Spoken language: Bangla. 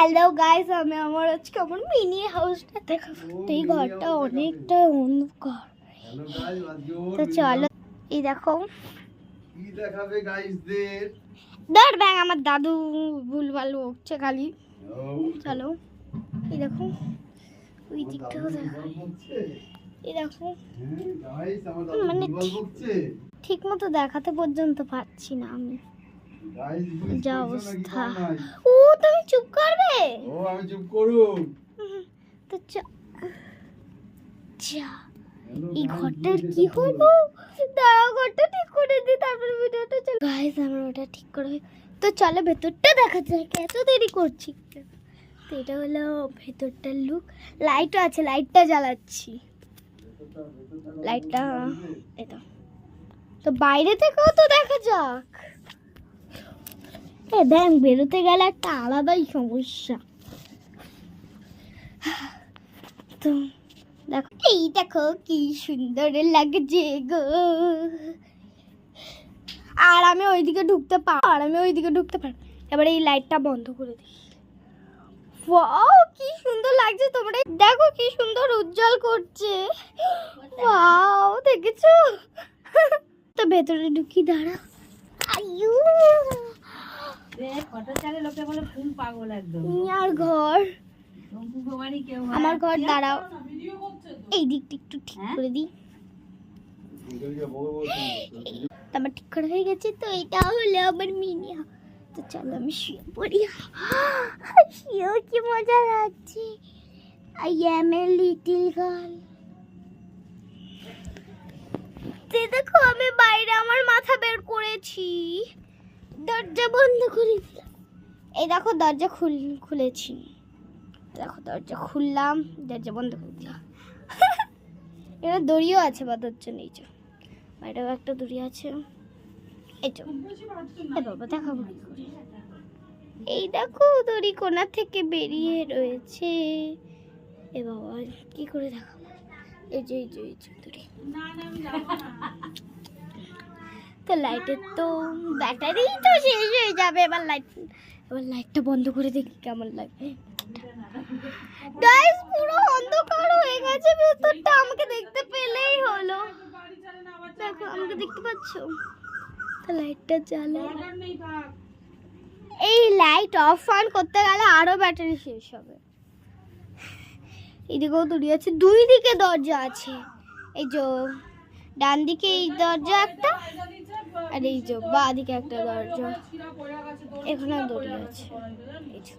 হ্যালো গাইস, আমি আমার আজকে আমার মিনি হাউসটা দেখাবো। তো এই ঘরটা অনেকটা অন্ধকার। হ্যালো গাইস, তো চলো এই দেখো কি দেখাবে গাইসদের। দাঁড় ব্যাং, আমার দাদু ভুলভাল বকছে খালি। চলো এই দেখো ওই দিকটাও দেখাই। এই দেখো গাইস, আমার দাদু মানে ভুলভাল বকছে। ঠিক মতো দেখাতে পর্যন্ত পারছি না আমি। গাইস যা অবস্থা। ও তুমি চুপ করবে? ও আমি চুপ করুম। তো এই ঘরটার কি হলো? দাঁড়াও, ঘরটা ঠিক করে দিই, তারপরে ভিডিওটা চল। গাইস আমরা ওটা ঠিক করে, তো চলো ভেতরটা দেখা যাক, এত দেরি করছি। তো এটা হলো ভেতরটার লুক। লাইটও আছে, লাইটটা জ্বালাচ্ছি। লাইটটা এটা তো বাইরে থেকেও তো দেখা যাক। দেখ, বেরোতে গেলে একটা আলাদাই সমস্যা। তো দেখো, এই দেখো কি সুন্দর লাগছে গো। আর আমি ওইদিকে ঢুকতে পারবো। এবারে এই লাইটটা বন্ধ করে দিই। ওয়াও কি সুন্দর লাগছে, তোমরা দেখো কি সুন্দর উজ্জ্বল করছে। ওয়াও দেখেছো? তো ভেতরে ঢুকি, দাঁড়া। আইয়ু ফটো চালে লোকে বলে ফুল পাগল একদম। আর ঘর, আমার ঘর, আমার দাঁড়াও এই দিকটা একটু ঠিক করে দিই। আমার ঠিক করা হয়ে গেছে। তো এটা হলো আমার মিনি। তো চলো আমি শুয়ে পড়ি। শুয়েও কি মজা লাগছে। I M a little girl. দেখো আমি বাইরে আমার মাথা বের করেছি, দরজা বন্ধ করে দিলাম। এই দেখো দরজা খুলেছি, দেখো দরজা খুললাম, দরজা বন্ধ করে দিলাম। এটা দড়িও আছে বাঁধার জন্য। এই যে বাইরেও একটা দড়ি আছে। এই যে বাবা দেখাবো কি করে। এই দেখো দড়ি কোণা থেকে বেরিয়ে রয়েছে। এ বাবা কি করে দেখাবো। এই যে দড়ি। তো লাইটের তো ব্যাটারি তো শেষ হয়ে যাবে। এবার লাইটটা বন্ধ করে দেখি কেমন লাগে। গাইস পুরো অন্ধকার হয়ে গেছে ভেতরটা, আমাকে দেখতে পেলেই হলো। দেখো আমাকে দেখতে পাচ্ছো? তো লাইটটা জ্বালা। এই লাইট অফ অন করতে গেলে আরো ব্যাটারি শেষ হবে। এইদিকেও দড়ি আছে, দুই দিকে দরজা আছে। এই যে ডান দিকে এই দরজা একটা, আর এই যে বাঁ দিকে একটা দরজা। এখানে দড়ি আছে। এই যে